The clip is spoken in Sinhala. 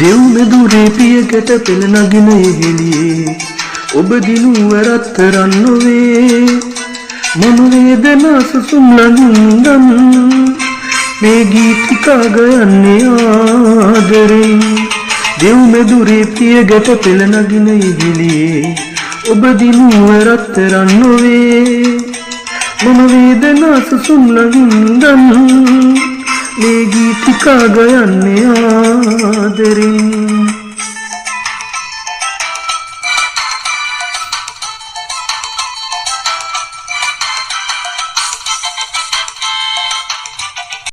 දෙව් මෙදුරේ පියකට පෙළ නගින යෙහෙළියේ ඔබ දිනු වරතරන් නොවේ මම වේදනා සුසුම් ළඟින්දන් මේ ගීතිකා ගයන්නේ ආදරෙන් දෙව් මෙදුරේ පියකට පෙළ නගින යෙහෙළියේ ඔබ දිනු වරතරන් නොවේ මම වේදනා සුසුම් ළඟින්දන් මේ ගීතිකා ගයන්නේ ආදරෙන්